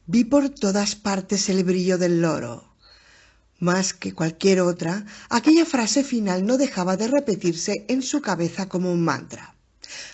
Vi por todas partes el brillo del loro. Más que cualquier otra, aquella frase final no dejaba de repetirse en su cabeza como un mantra.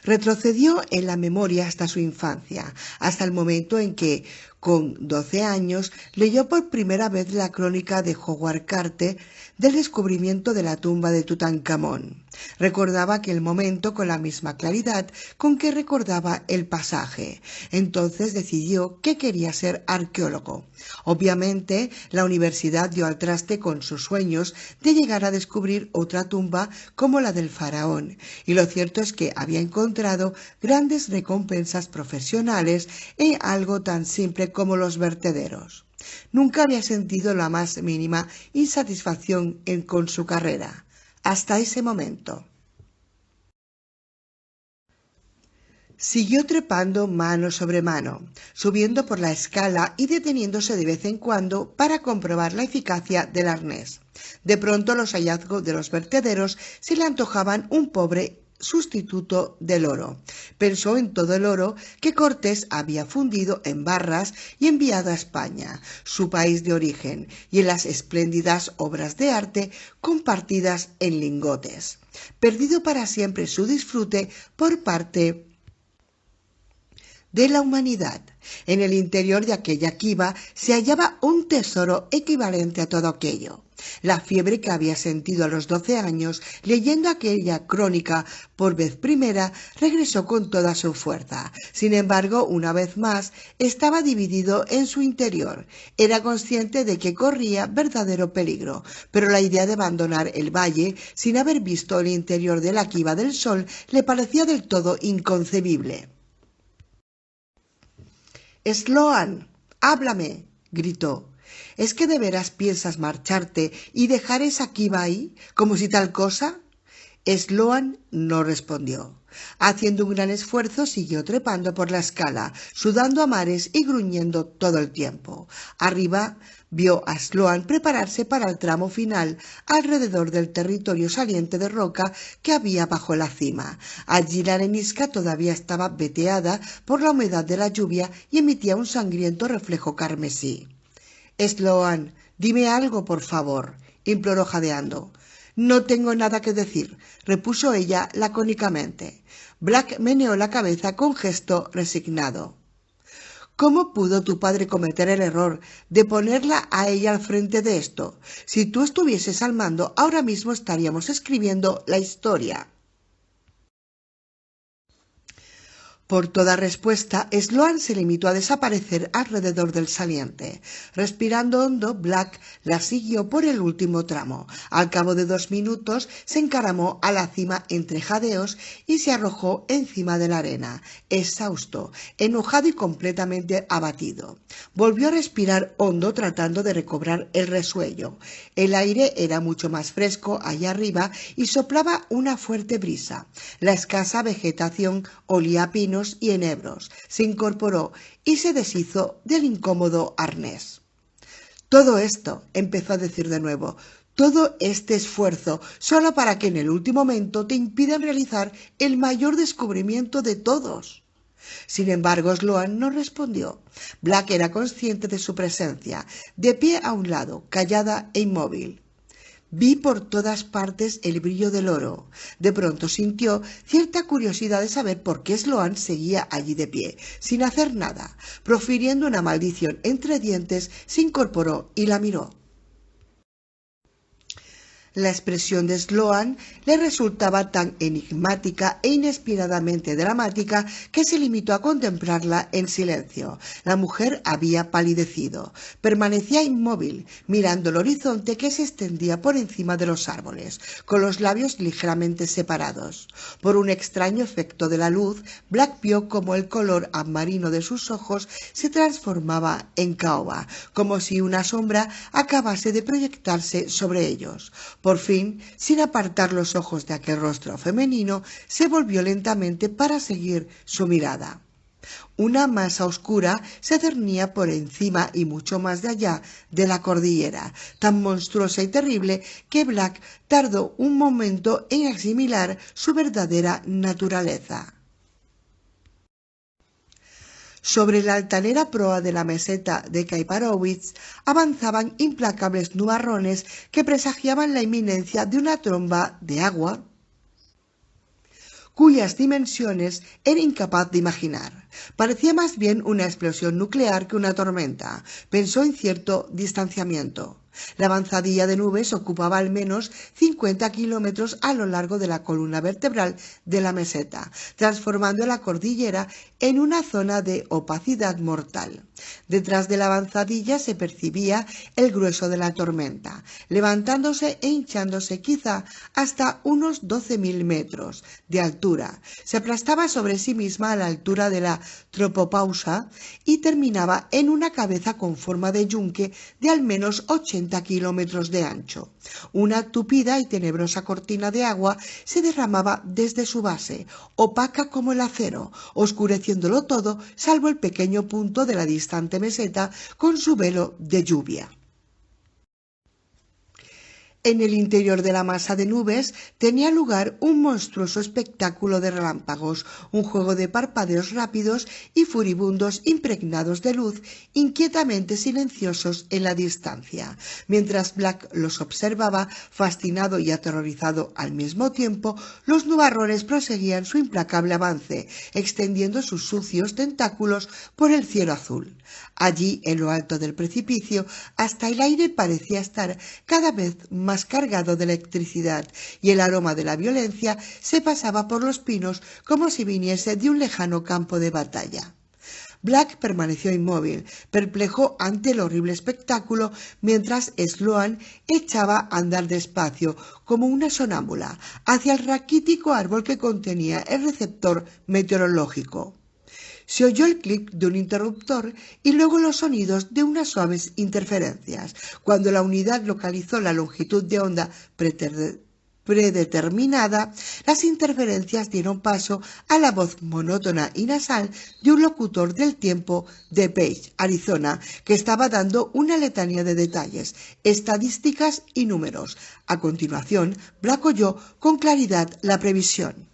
Retrocedió en la memoria hasta su infancia, hasta el momento en que, con 12 años, leyó por primera vez la crónica de Howard Carter del descubrimiento de la tumba de Tutankamón. Recordaba aquel momento con la misma claridad con que recordaba el pasaje. Entonces decidió que quería ser arqueólogo. Obviamente, la universidad dio al traste con sus sueños de llegar a descubrir otra tumba como la del faraón, y lo cierto es que había encontrado grandes recompensas profesionales en algo tan simple como los vertederos. Nunca había sentido la más mínima insatisfacción con su carrera, hasta ese momento. Siguió trepando mano sobre mano, subiendo por la escala y deteniéndose de vez en cuando para comprobar la eficacia del arnés. De pronto los hallazgos de los vertederos se le antojaban un pobre sustituto del oro. Pensó en todo el oro que Cortés había fundido en barras y enviado a España, su país de origen, y en las espléndidas obras de arte compartidas en lingotes. Perdido para siempre su disfrute por parte de la humanidad. En el interior de aquella quiva se hallaba un tesoro equivalente a todo aquello. La fiebre que había sentido a los 12 años, leyendo aquella crónica por vez primera, regresó con toda su fuerza. Sin embargo, una vez más, estaba dividido en su interior. Era consciente de que corría verdadero peligro, pero la idea de abandonar el valle sin haber visto el interior de la quiva del sol le parecía del todo inconcebible. —Sloan, háblame —gritó—. ¿Es que de veras piensas marcharte y dejar esa quiva ahí, como si tal cosa? Sloan no respondió. Haciendo un gran esfuerzo, siguió trepando por la escala, sudando a mares y gruñendo todo el tiempo. Arriba vio a Sloan prepararse para el tramo final alrededor del territorio saliente de roca que había bajo la cima. Allí la arenisca todavía estaba veteada por la humedad de la lluvia y emitía un sangriento reflejo carmesí. —Sloan, dime algo, por favor —imploró jadeando. —No tengo nada que decir —repuso ella lacónicamente. Black meneó la cabeza con gesto resignado. —¿Cómo pudo tu padre cometer el error de ponerla a ella al frente de esto? Si tú estuvieses al mando, ahora mismo estaríamos escribiendo la historia. Por toda respuesta, Sloan se limitó a desaparecer alrededor del saliente. Respirando hondo, Black la siguió por el último tramo. Al cabo de 2 minutos, se encaramó a la cima entre jadeos y se arrojó encima de la arena, exhausto, enojado y completamente abatido. Volvió a respirar hondo tratando de recobrar el resuello. El aire era mucho más fresco allá arriba y soplaba una fuerte brisa. La escasa vegetación olía a pinos y enebros. Se incorporó y se deshizo del incómodo arnés. Todo esto, empezó a decir de nuevo, todo este esfuerzo solo para que en el último momento te impidan realizar el mayor descubrimiento de todos. Sin embargo, Sloan no respondió. Black era consciente de su presencia, de pie a un lado, callada e inmóvil. Vi por todas partes el brillo del oro. De pronto sintió cierta curiosidad de saber por qué Sloan seguía allí de pie, sin hacer nada. Profiriendo una maldición entre dientes, se incorporó y la miró. La expresión de Sloan le resultaba tan enigmática e inesperadamente dramática que se limitó a contemplarla en silencio. La mujer había palidecido. Permanecía inmóvil, mirando el horizonte que se extendía por encima de los árboles, con los labios ligeramente separados. Por un extraño efecto de la luz, Black vio como el color amarino de sus ojos se transformaba en caoba, como si una sombra acabase de proyectarse sobre ellos. Por fin, sin apartar los ojos de aquel rostro femenino, se volvió lentamente para seguir su mirada. Una masa oscura se cernía por encima y mucho más de allá de la cordillera, tan monstruosa y terrible que Black tardó un momento en asimilar su verdadera naturaleza. Sobre la altanera proa de la meseta de Kaiparowicz avanzaban implacables nubarrones que presagiaban la inminencia de una tromba de agua cuyas dimensiones era incapaz de imaginar. Parecía más bien una explosión nuclear que una tormenta, pensó en cierto distanciamiento. La avanzadilla de nubes ocupaba al menos 50 kilómetros a lo largo de la columna vertebral de la meseta, transformando la cordillera en una zona de opacidad mortal. Detrás de la avanzadilla se percibía el grueso de la tormenta, levantándose e hinchándose quizá hasta unos 12.000 metros de altura. Se aplastaba sobre sí misma a la altura de la tropopausa y terminaba en una cabeza con forma de yunque de al menos 80 kilómetros de ancho. Una tupida y tenebrosa cortina de agua se derramaba desde su base, opaca como el acero, oscureciéndolo todo salvo el pequeño punto de la distante meseta con su velo de lluvia. En el interior de la masa de nubes tenía lugar un monstruoso espectáculo de relámpagos, un juego de parpadeos rápidos y furibundos impregnados de luz, inquietamente silenciosos en la distancia. Mientras Black los observaba, fascinado y aterrorizado al mismo tiempo, los nubarrones proseguían su implacable avance, extendiendo sus sucios tentáculos por el cielo azul. Allí, en lo alto del precipicio, hasta el aire parecía estar cada vez más cargado de electricidad, y el aroma de la violencia se pasaba por los pinos como si viniese de un lejano campo de batalla. Black permaneció inmóvil, perplejo ante el horrible espectáculo, mientras Sloan echaba a andar despacio, como una sonámbula, hacia el raquítico árbol que contenía el receptor meteorológico. Se oyó el clic de un interruptor y luego los sonidos de unas suaves interferencias. Cuando la unidad localizó la longitud de onda predeterminada, las interferencias dieron paso a la voz monótona y nasal de un locutor del tiempo de Page, Arizona, que estaba dando una letanía de detalles, estadísticas y números. A continuación, Black oyó con claridad la previsión: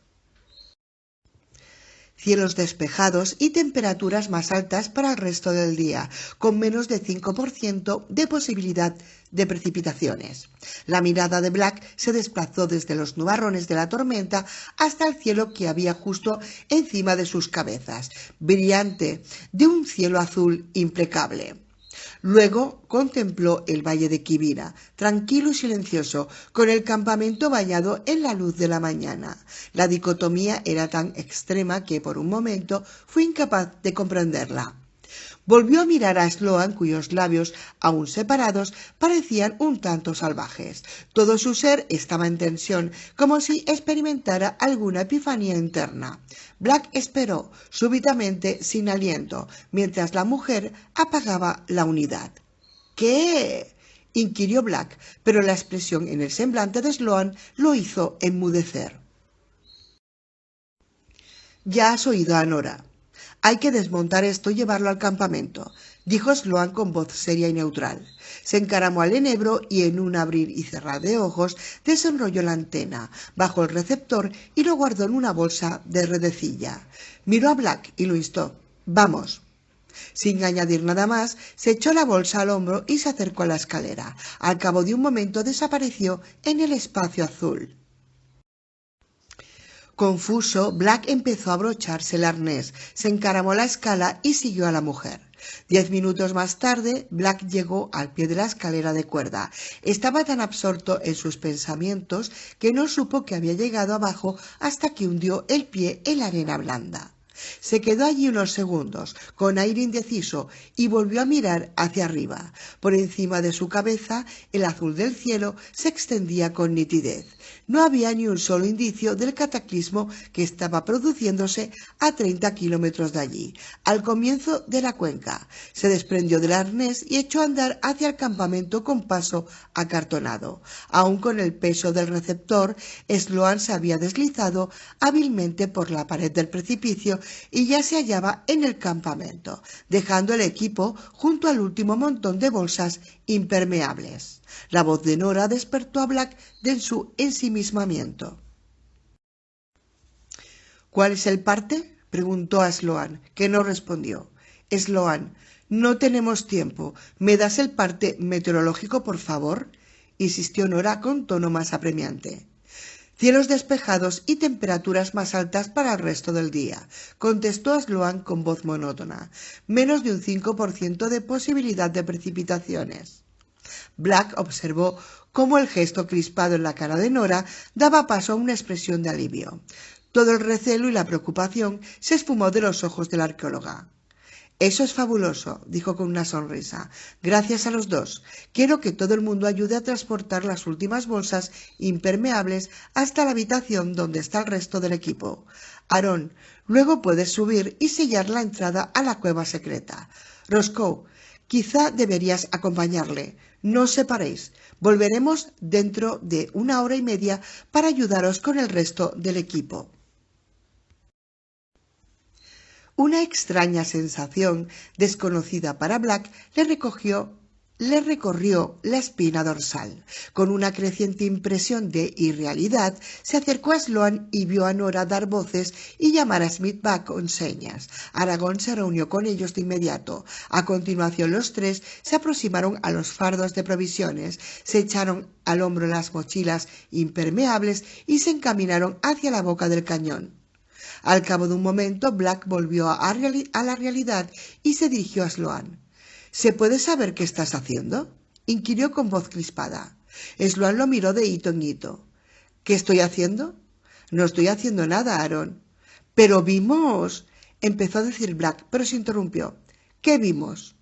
cielos despejados y temperaturas más altas para el resto del día, con menos de 5% de posibilidad de precipitaciones. La mirada de Black se desplazó desde los nubarrones de la tormenta hasta el cielo que había justo encima de sus cabezas, brillante, de un cielo azul impecable. Luego contempló el valle de Quivira, tranquilo y silencioso, con el campamento bañado en la luz de la mañana. La dicotomía era tan extrema que por un momento fue incapaz de comprenderla. Volvió a mirar a Sloan, cuyos labios, aún separados, parecían un tanto salvajes. Todo su ser estaba en tensión, como si experimentara alguna epifanía interna. Black esperó, súbitamente sin aliento, mientras la mujer apagaba la unidad. ¿Qué? Inquirió Black, pero la expresión en el semblante de Sloan lo hizo enmudecer. Ya has oído a Nora. Hay que desmontar esto y llevarlo al campamento, dijo Sloan con voz seria y neutral. Se encaramó al enebro y en un abrir y cerrar de ojos desenrolló la antena, bajó el receptor y lo guardó en una bolsa de redecilla. Miró a Black y lo instó: «Vamos». Sin añadir nada más, se echó la bolsa al hombro y se acercó a la escalera. Al cabo de un momento desapareció en el espacio azul. Confuso, Black empezó a abrocharse el arnés, se encaramó a la escala y siguió a la mujer. 10 minutos más tarde, Black llegó al pie de la escalera de cuerda. Estaba tan absorto en sus pensamientos que no supo que había llegado abajo hasta que hundió el pie en la arena blanda. Se quedó allí unos segundos, con aire indeciso, y volvió a mirar hacia arriba. Por encima de su cabeza, el azul del cielo se extendía con nitidez. No había ni un solo indicio del cataclismo que estaba produciéndose a 30 kilómetros de allí, al comienzo de la cuenca. Se desprendió del arnés y echó a andar hacia el campamento con paso acartonado. Aún con el peso del receptor, Sloan se había deslizado hábilmente por la pared del precipicio y ya se hallaba en el campamento, dejando el equipo junto al último montón de bolsas impermeables. La voz de Nora despertó a Black de su ensimismamiento. «¿Cuál es el parte?», preguntó a Sloan, que no respondió. Sloan, no tenemos tiempo. ¿Me das el parte meteorológico, por favor?, insistió Nora con tono más apremiante. Cielos despejados y temperaturas más altas para el resto del día, contestó Sloan con voz monótona. Menos de un 5% de posibilidad de precipitaciones. Black observó cómo el gesto crispado en la cara de Nora daba paso a una expresión de alivio. Todo el recelo y la preocupación se esfumó de los ojos de la arqueóloga. Eso es fabuloso, dijo con una sonrisa. Gracias a los dos. Quiero que todo el mundo ayude a transportar las últimas bolsas impermeables hasta la habitación donde está el resto del equipo. Aaron, luego puedes subir y sellar la entrada a la cueva secreta. Roscoe, quizá deberías acompañarle. No os separéis. Volveremos dentro de 1 hora y media para ayudaros con el resto del equipo. Una extraña sensación, desconocida para Black, le recorrió la espina dorsal. Con una creciente impresión de irrealidad, se acercó a Sloan y vio a Nora dar voces y llamar a Smith Back con señas. Aragón se reunió con ellos de inmediato. A continuación, los tres se aproximaron a los fardos de provisiones, se echaron al hombro las mochilas impermeables y se encaminaron hacia la boca del cañón. Al cabo de un momento, Black volvió a la realidad y se dirigió a Sloan. ¿Se puede saber qué estás haciendo?, inquirió con voz crispada. Sloan lo miró de hito en hito. ¿Qué estoy haciendo? No estoy haciendo nada, Aaron. Pero vimos, empezó a decir Black, pero se interrumpió. ¿Qué vimos?,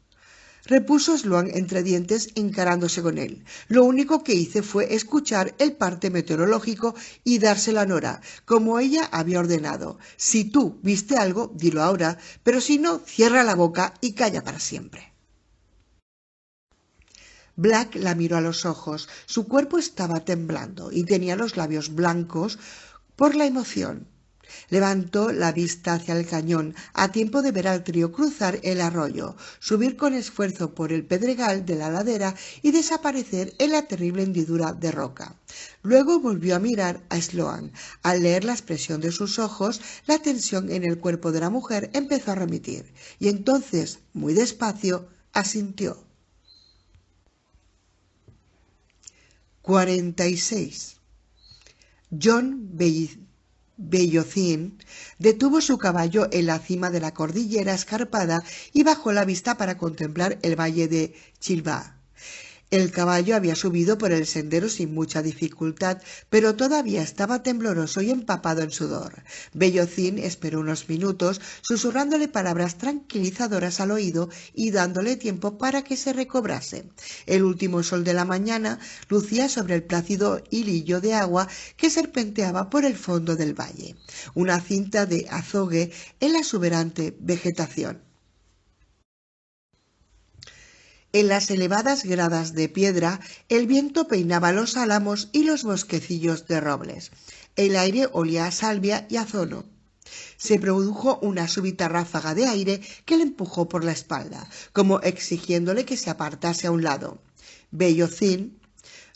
repuso Sloan entre dientes, encarándose con él. Lo único que hice fue escuchar el parte meteorológico y dárselo a Nora, como ella había ordenado. Si tú viste algo, dilo ahora, pero si no, cierra la boca y calla para siempre. Black la miró a los ojos. Su cuerpo estaba temblando y tenía los labios blancos por la emoción. Levantó la vista hacia el cañón, a tiempo de ver al trío cruzar el arroyo, subir con esfuerzo por el pedregal de la ladera y desaparecer en la terrible hendidura de roca. Luego volvió a mirar a Sloan. Al leer la expresión de sus ojos, la tensión en el cuerpo de la mujer empezó a remitir, y entonces, muy despacio, asintió. 46. John Bellocín detuvo su caballo en la cima de la cordillera escarpada y bajó la vista para contemplar el valle de Chilvá. El caballo había subido por el sendero sin mucha dificultad, pero todavía estaba tembloroso y empapado en sudor. Bellocín esperó unos minutos, susurrándole palabras tranquilizadoras al oído y dándole tiempo para que se recobrase. El último sol de la mañana lucía sobre el plácido hilillo de agua que serpenteaba por el fondo del valle, una cinta de azogue en la exuberante vegetación. En las elevadas gradas de piedra, el viento peinaba los álamos y los bosquecillos de robles. El aire olía a salvia y a zono. Se produjo una súbita ráfaga de aire que le empujó por la espalda, como exigiéndole que se apartase a un lado. Bellocín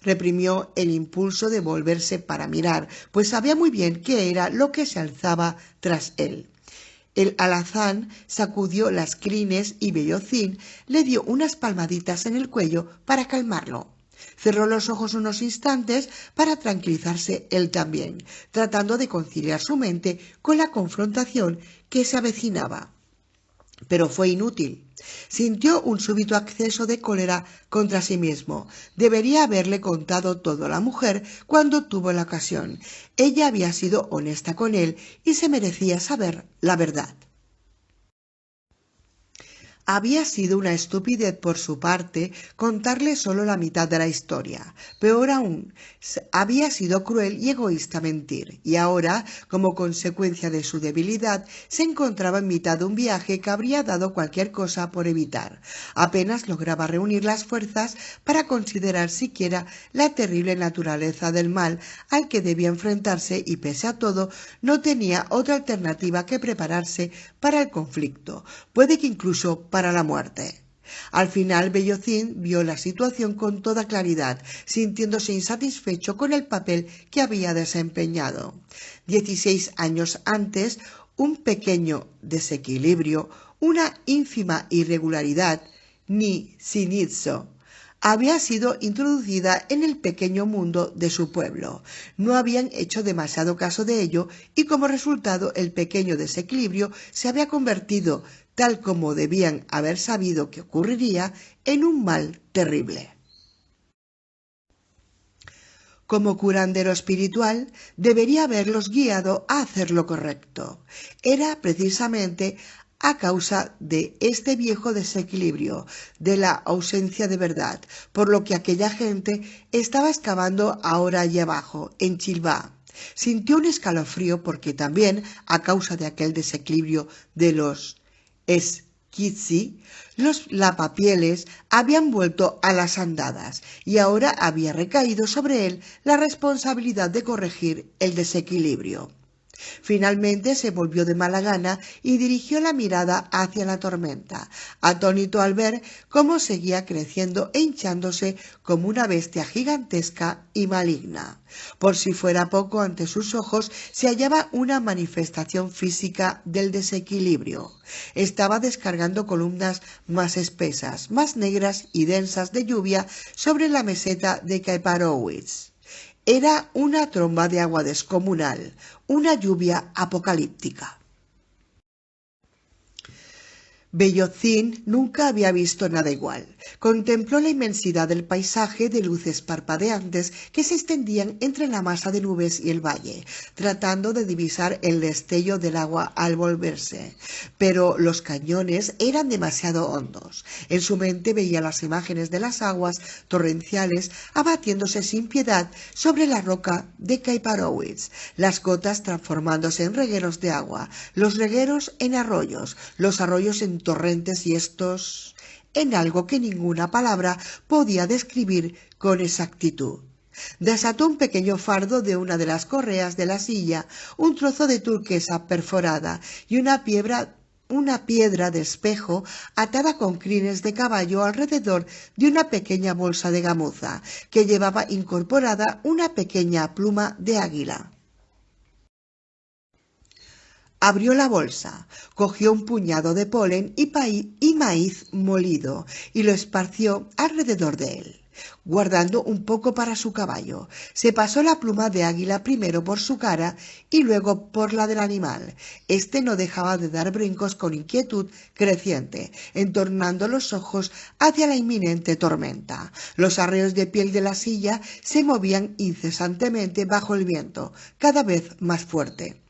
reprimió el impulso de volverse para mirar, pues sabía muy bien qué era lo que se alzaba tras él. El alazán sacudió las crines y Bellocín le dio unas palmaditas en el cuello para calmarlo. Cerró los ojos unos instantes para tranquilizarse él también, tratando de conciliar su mente con la confrontación que se avecinaba. Pero fue inútil. Sintió un súbito acceso de cólera contra sí mismo. Debería haberle contado todo a la mujer cuando tuvo la ocasión. Ella había sido honesta con él y se merecía saber la verdad. Había sido una estupidez por su parte contarle solo la mitad de la historia. Peor aún, había sido cruel y egoísta mentir, y ahora, como consecuencia de su debilidad, se encontraba en mitad de un viaje que habría dado cualquier cosa por evitar. Apenas lograba reunir las fuerzas para considerar siquiera la terrible naturaleza del mal al que debía enfrentarse y, pese a todo, no tenía otra alternativa que prepararse para el conflicto, puede que incluso para la muerte. Al final, Bellocín vio la situación con toda claridad, sintiéndose insatisfecho con el papel que había desempeñado. 16 años antes, un pequeño desequilibrio, Una ínfima irregularidad, ni sinizzo, había sido introducida en el pequeño mundo de su pueblo. No habían hecho demasiado caso de ello y como resultado el pequeño desequilibrio se había convertido, tal como debían haber sabido que ocurriría, en un mal terrible. Como curandero espiritual, debería haberlos guiado a hacer lo correcto. Era precisamente a causa de este viejo desequilibrio, de la ausencia de verdad, por lo que aquella gente estaba excavando ahora allí abajo, en Chilvá. Sintió un escalofrío porque también, a causa de aquel desequilibrio de los Kitsi, los lapapieles habían vuelto a las andadas y ahora había recaído sobre él la responsabilidad de corregir el desequilibrio. Finalmente se volvió de mala gana y dirigió la mirada hacia la tormenta, atónito al ver cómo seguía creciendo e hinchándose como una bestia gigantesca y maligna. Por si fuera poco, ante sus ojos se hallaba una manifestación física del desequilibrio. Estaba descargando columnas más espesas, más negras y densas de lluvia sobre la meseta de Kaiparowitz. Era una tromba de agua descomunal, una lluvia apocalíptica. Bellozín nunca había visto nada igual. Contempló la inmensidad del paisaje de luces parpadeantes que se extendían entre la masa de nubes y el valle, tratando de divisar el destello del agua al volverse. Pero los cañones eran demasiado hondos. En su mente veía las imágenes de las aguas torrenciales abatiéndose sin piedad sobre la roca de Kaiparowitz, las gotas transformándose en regueros de agua, los regueros en arroyos, los arroyos en torrentes y estos en algo que ninguna palabra podía describir con exactitud. Desató un pequeño fardo de una de las correas de la silla, un trozo de turquesa perforada y una piedra de espejo atada con crines de caballo alrededor de una pequeña bolsa de gamuza, que llevaba incorporada una pequeña pluma de águila. Abrió la bolsa, cogió un puñado de polen y maíz molido y lo esparció alrededor de él, guardando un poco para su caballo. Se pasó la pluma de águila primero por su cara y luego por la del animal. Este no dejaba de dar brincos con inquietud creciente, entornando los ojos hacia la inminente tormenta. Los arreos de piel de la silla se movían incesantemente bajo el viento, cada vez más fuerte.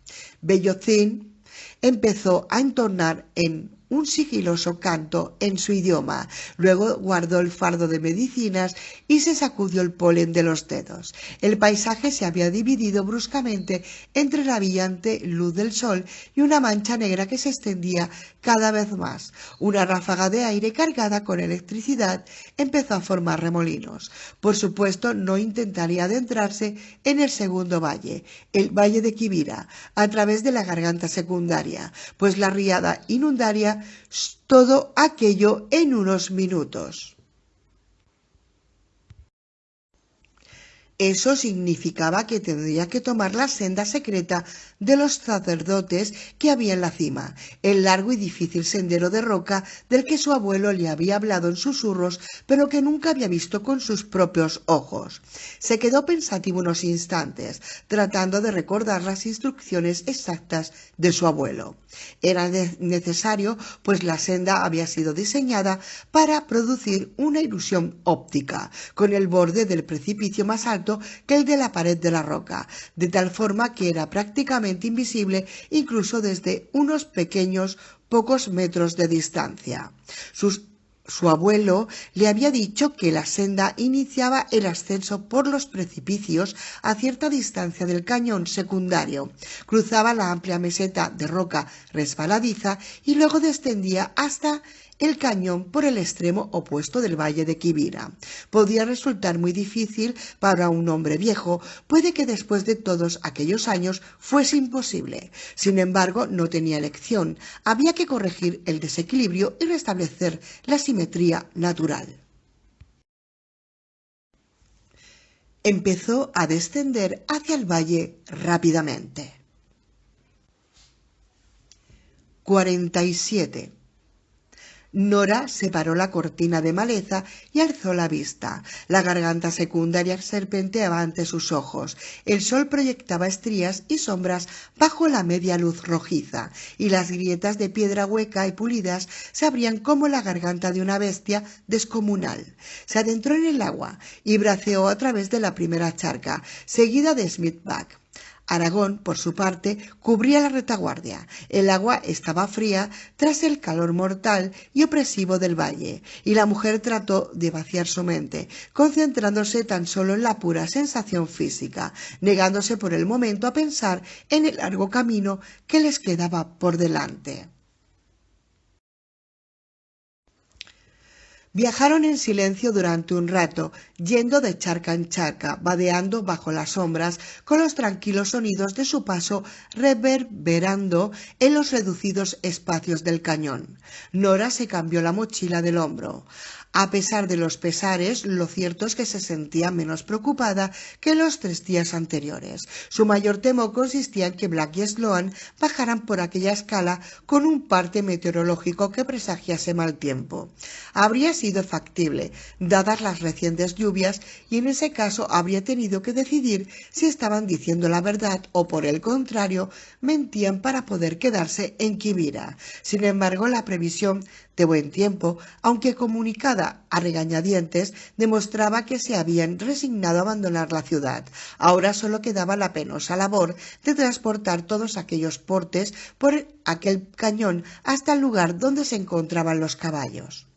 Bellozín empezó a entonar en un sigiloso canto en su idioma, luego guardó el fardo de medicinas y se sacudió el polen de los dedos. El paisaje se había dividido bruscamente entre la brillante luz del sol y una mancha negra que se extendía cada vez más. Una ráfaga de aire cargada con electricidad empezó a formar remolinos. Por supuesto, no intentaría adentrarse en el segundo valle, el valle de Quivira, a través de la garganta secundaria, pues la riada inundaría todo aquello en unos minutos. Eso significaba que tendría que tomar la senda secreta de los sacerdotes que había en la cima, el largo y difícil sendero de roca del que su abuelo le había hablado en susurros, pero que nunca había visto con sus propios ojos. Se quedó pensativo unos instantes, tratando de recordar las instrucciones exactas de su abuelo. Era necesario, pues la senda había sido diseñada para producir una ilusión óptica, con el borde del precipicio más alto que el de la pared de la roca, de tal forma que era prácticamente invisible incluso desde unos pocos metros de distancia. Su abuelo le había dicho que la senda iniciaba el ascenso por los precipicios a cierta distancia del cañón secundario, cruzaba la amplia meseta de roca resbaladiza y luego descendía hasta el cañón por el extremo opuesto del valle de Quivira. Podía resultar muy difícil para un hombre viejo, puede que después de todos aquellos años fuese imposible. Sin embargo, no tenía elección, había que corregir el desequilibrio y restablecer la simetría natural. Empezó a descender hacia el valle rápidamente. 47. Nora separó la cortina de maleza y alzó la vista. La garganta secundaria serpenteaba ante sus ojos. El sol proyectaba estrías y sombras bajo la media luz rojiza, y las grietas de piedra hueca y pulidas se abrían como la garganta de una bestia descomunal. Se adentró en el agua y braceó a través de la primera charca, seguida de Smithbag. Aragón, por su parte, cubría la retaguardia. El agua estaba fría tras el calor mortal y opresivo del valle, y la mujer trató de vaciar su mente, concentrándose tan solo en la pura sensación física, negándose por el momento a pensar en el largo camino que les quedaba por delante. Viajaron en silencio durante un rato, yendo de charca en charca, vadeando bajo las sombras, con los tranquilos sonidos de su paso reverberando en los reducidos espacios del cañón. Nora se cambió la mochila del hombro. A pesar de los pesares, lo cierto es que se sentía menos preocupada que los 3 días anteriores. Su mayor temor consistía en que Black y Sloan bajaran por aquella escala con un parte meteorológico que presagiase mal tiempo. Habría sido factible, dadas las recientes lluvias, y en ese caso habría tenido que decidir si estaban diciendo la verdad o, por el contrario, mentían para poder quedarse en Quivira. Sin embargo, la previsión de buen tiempo, aunque comunicada a regañadientes, demostraba que se habían resignado a abandonar la ciudad. Ahora solo quedaba la penosa labor de transportar todos aquellos portes por aquel cañón hasta el lugar donde se encontraban los caballos.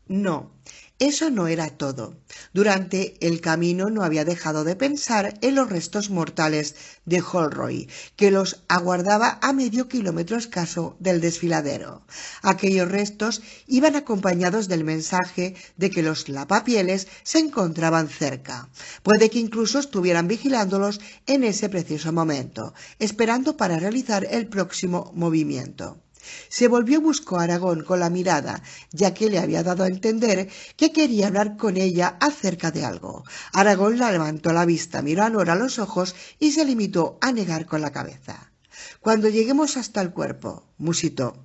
No, eso no era todo. Durante el camino no había dejado de pensar en los restos mortales de Holroyd, que los aguardaba a medio kilómetro escaso del desfiladero. Aquellos restos iban acompañados del mensaje de que los lapapieles se encontraban cerca. Puede que incluso estuvieran vigilándolos en ese preciso momento, esperando para realizar el próximo movimiento. Se volvió y buscó a Aragón con la mirada, ya que le había dado a entender que quería hablar con ella acerca de algo. Aragón la levantó la vista, miró a Nora a los ojos y se limitó a negar con la cabeza. «Cuando lleguemos hasta el cuerpo», musitó.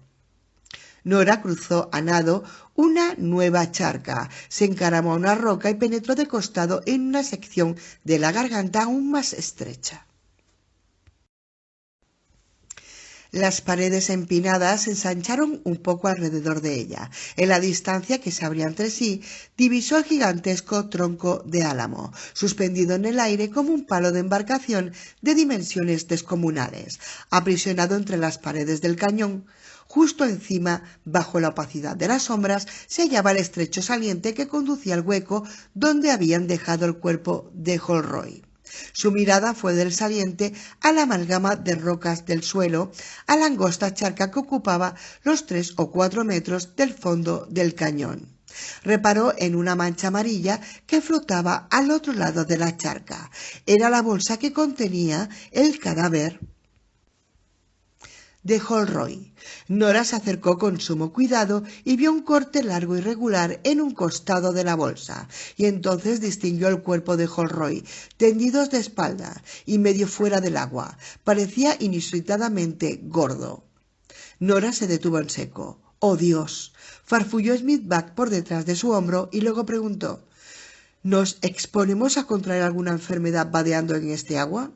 Nora cruzó a nado una nueva charca, se encaramó a una roca y penetró de costado en una sección de la garganta aún más estrecha. Las paredes empinadas se ensancharon un poco alrededor de ella. En la distancia que se abría entre sí, divisó el gigantesco tronco de álamo, suspendido en el aire como un palo de embarcación de dimensiones descomunales, aprisionado entre las paredes del cañón. Justo encima, bajo la opacidad de las sombras, se hallaba el estrecho saliente que conducía al hueco donde habían dejado el cuerpo de Holroyd. Su mirada fue del saliente a la amalgama de rocas del suelo, a la angosta charca que ocupaba los 3 o 4 metros del fondo del cañón. Reparó en una mancha amarilla que flotaba al otro lado de la charca. Era la bolsa que contenía el cadáver de Holroyd. Nora se acercó con sumo cuidado y vio un corte largo y regular en un costado de la bolsa, y entonces distinguió el cuerpo de Holroyd, tendidos de espalda y medio fuera del agua. Parecía inusitadamente gordo. Nora se detuvo en seco. «¡Oh, Dios!», farfulló Smithbag por detrás de su hombro y luego preguntó: «¿Nos exponemos a contraer alguna enfermedad vadeando en este agua?».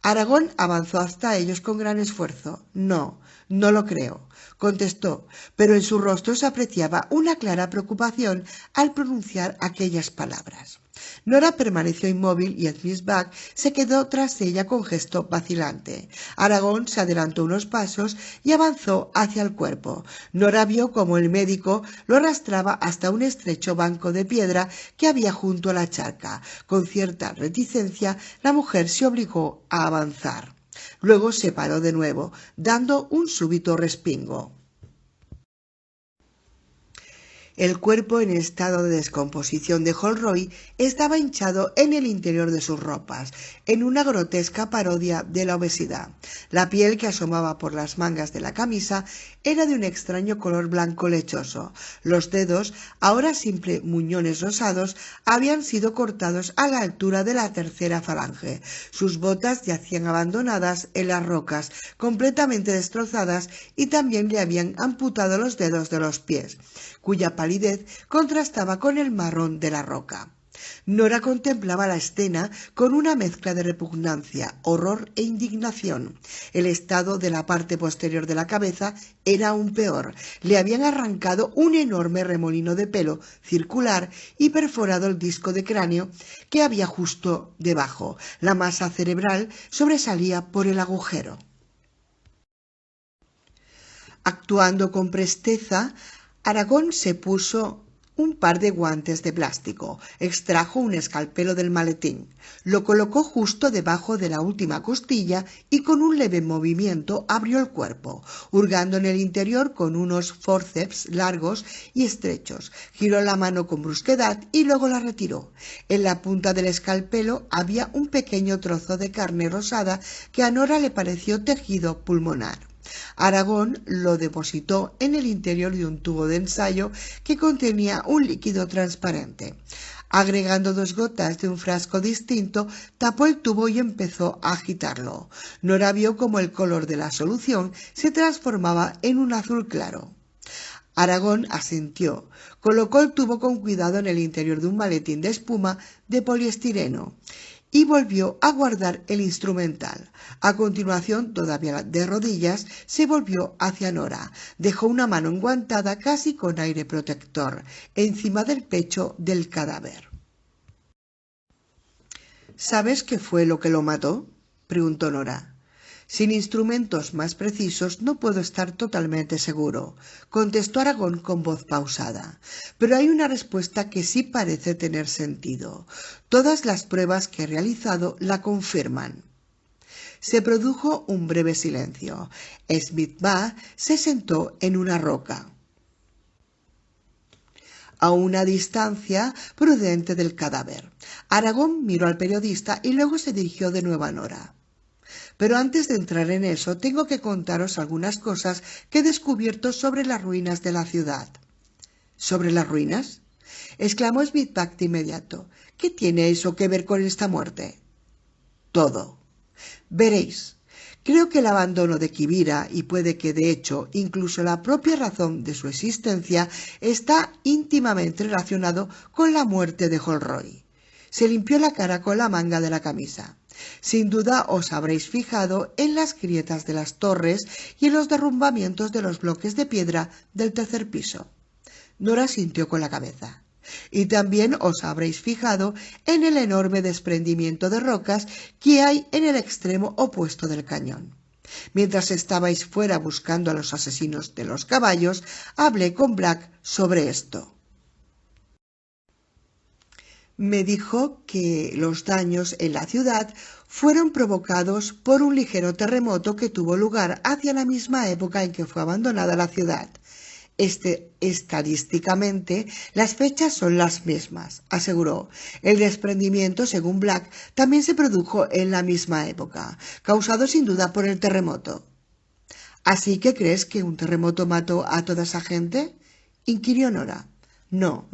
Aragón avanzó hasta ellos con gran esfuerzo. «No, no lo creo», contestó, pero en su rostro se apreciaba una clara preocupación al pronunciar aquellas palabras. Nora permaneció inmóvil y Smithbag se quedó tras ella con gesto vacilante. Aragón se adelantó unos pasos y avanzó hacia el cuerpo. Nora vio cómo el médico lo arrastraba hasta un estrecho banco de piedra que había junto a la charca. Con cierta reticencia, la mujer se obligó a avanzar. Luego se paró de nuevo, dando un súbito respingo. El cuerpo en estado de descomposición de Holroyd estaba hinchado en el interior de sus ropas, en una grotesca parodia de la obesidad. La piel que asomaba por las mangas de la camisa era de un extraño color blanco lechoso. Los dedos, ahora simples muñones rosados, habían sido cortados a la altura de la tercera falange. Sus botas yacían abandonadas en las rocas, completamente destrozadas, y también le habían amputado los dedos de los pies, cuya palidez contrastaba con el marrón de la roca. Nora contemplaba la escena con una mezcla de repugnancia, horror e indignación. El estado de la parte posterior de la cabeza era aún peor. Le habían arrancado un enorme remolino de pelo circular y perforado el disco de cráneo que había justo debajo. La masa cerebral sobresalía por el agujero. Actuando con presteza, Aragón se puso un par de guantes de plástico, extrajo un escalpelo del maletín, lo colocó justo debajo de la última costilla y con un leve movimiento abrió el cuerpo, hurgando en el interior con unos forceps largos y estrechos. Giró la mano con brusquedad y luego la retiró. En la punta del escalpelo había un pequeño trozo de carne rosada que a Nora le pareció tejido pulmonar. Aragón lo depositó en el interior de un tubo de ensayo que contenía un líquido transparente. Agregando 2 gotas de un frasco distinto, tapó el tubo y empezó a agitarlo. Nora vio cómo el color de la solución se transformaba en un azul claro. Aragón asintió. Colocó el tubo con cuidado en el interior de un maletín de espuma de poliestireno y volvió a guardar el instrumental. A continuación, todavía de rodillas, se volvió hacia Nora. Dejó una mano enguantada casi con aire protector encima del pecho del cadáver. ¿Sabes qué fue lo que lo mató?, preguntó Nora. Sin instrumentos más precisos no puedo estar totalmente seguro, contestó Aragón con voz pausada. Pero hay una respuesta que sí parece tener sentido. Todas las pruebas que he realizado la confirman. Se produjo un breve silencio. Smith-Ba se sentó en una roca, a una distancia prudente del cadáver. Aragón miró al periodista y luego se dirigió de nuevo a Nora. Pero antes de entrar en eso, tengo que contaros algunas cosas que he descubierto sobre las ruinas de la ciudad. ¿Sobre las ruinas?, exclamó Smith-Ba de inmediato. ¿Qué tiene eso que ver con esta muerte? Todo. Veréis. Creo que el abandono de Quivira, y puede que de hecho incluso la propia razón de su existencia, está íntimamente relacionado con la muerte de Holroyd. Se limpió la cara con la manga de la camisa. Sin duda os habréis fijado en las grietas de las torres y en los derrumbamientos de los bloques de piedra del tercer piso. Nora sintió con la cabeza. Y también os habréis fijado en el enorme desprendimiento de rocas que hay en el extremo opuesto del cañón. Mientras estabais fuera buscando a los asesinos de los caballos, hablé con Black sobre esto. Me dijo que los daños en la ciudad fueron provocados por un ligero terremoto que tuvo lugar hacia la misma época en que fue abandonada la ciudad. Estadísticamente, las fechas son las mismas, aseguró. El desprendimiento, según Black, también se produjo en la misma época, causado sin duda por el terremoto. ¿Así que crees que un terremoto mató a toda esa gente?, inquirió Nora. No.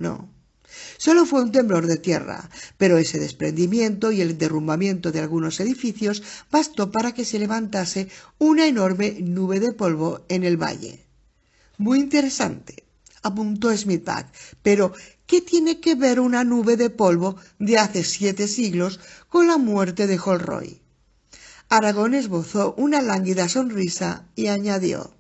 Solo fue un temblor de tierra, pero ese desprendimiento y el derrumbamiento de algunos edificios bastó para que se levantase una enorme nube de polvo en el valle. Muy interesante, apuntó Smith-Ba, pero ¿qué tiene que ver una nube de polvo de hace 7 siglos con la muerte de Holroyd? Aragón esbozó una lánguida sonrisa y añadió: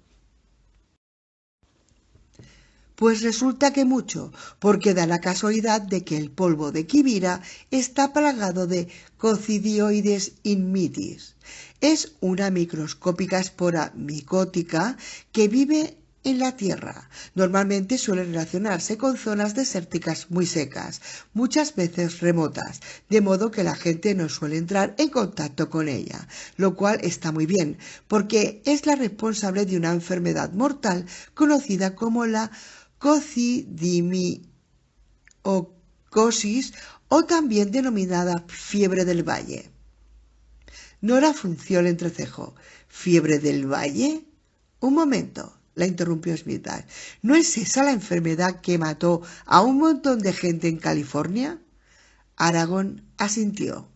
Pues resulta que mucho, porque da la casualidad de que el polvo de Quivira está plagado de Coccidioides inmitis. Es una microscópica espora micótica que vive en la tierra. Normalmente suele relacionarse con zonas desérticas muy secas, muchas veces remotas, de modo que la gente no suele entrar en contacto con ella, lo cual está muy bien, porque es la responsable de una enfermedad mortal conocida como la cocidimiocosis o también denominada fiebre del valle. Nora frunció el entrecejo. ¿Fiebre del valle? Un momento, la interrumpió Smith. ¿No es esa la enfermedad que mató a un montón de gente en California? Aragón asintió.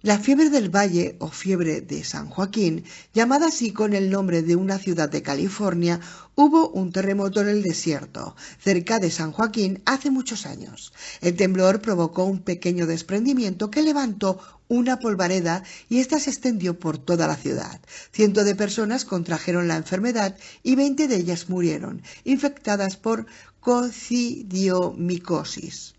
La fiebre del valle o fiebre de San Joaquín, llamada así con el nombre de una ciudad de California, hubo un terremoto en el desierto, cerca de San Joaquín, hace muchos años. El temblor provocó un pequeño desprendimiento que levantó una polvareda y ésta se extendió por toda la ciudad. Cientos de personas contrajeron la enfermedad y 20 de ellas murieron, infectadas por cocidiomicosis.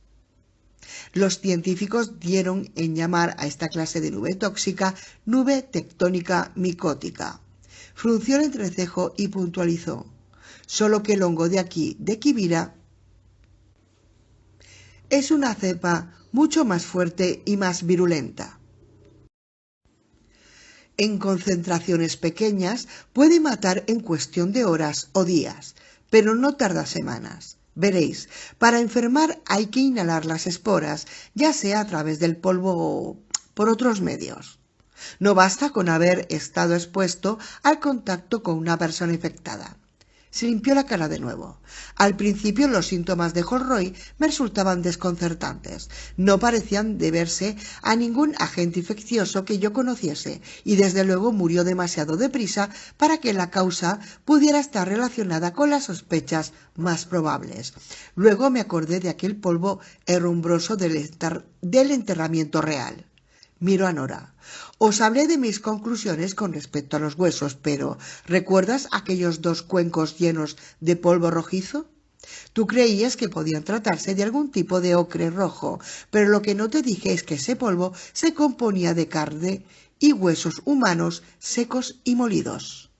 Los científicos dieron en llamar a esta clase de nube tóxica nube tectónica micótica. Frunció el entrecejo y puntualizó: solo que el hongo de aquí, de Quivira, es una cepa mucho más fuerte y más virulenta. En concentraciones pequeñas puede matar en cuestión de horas o días, pero no tarda semanas. Veréis, para enfermar hay que inhalar las esporas, ya sea a través del polvo o por otros medios. No basta con haber estado expuesto al contacto con una persona infectada. Se limpió la cara de nuevo. Al principio los síntomas de Holroyd me resultaban desconcertantes. No parecían deberse a ningún agente infeccioso que yo conociese, y desde luego murió demasiado deprisa para que la causa pudiera estar relacionada con las sospechas más probables. Luego me acordé de aquel polvo herrumbroso del enterramiento real. Miro a Nora. Os hablé de mis conclusiones con respecto a los huesos, pero ¿recuerdas aquellos 2 cuencos llenos de polvo rojizo? Tú creías que podían tratarse de algún tipo de ocre rojo, pero lo que no te dije es que ese polvo se componía de carne y huesos humanos secos y molidos.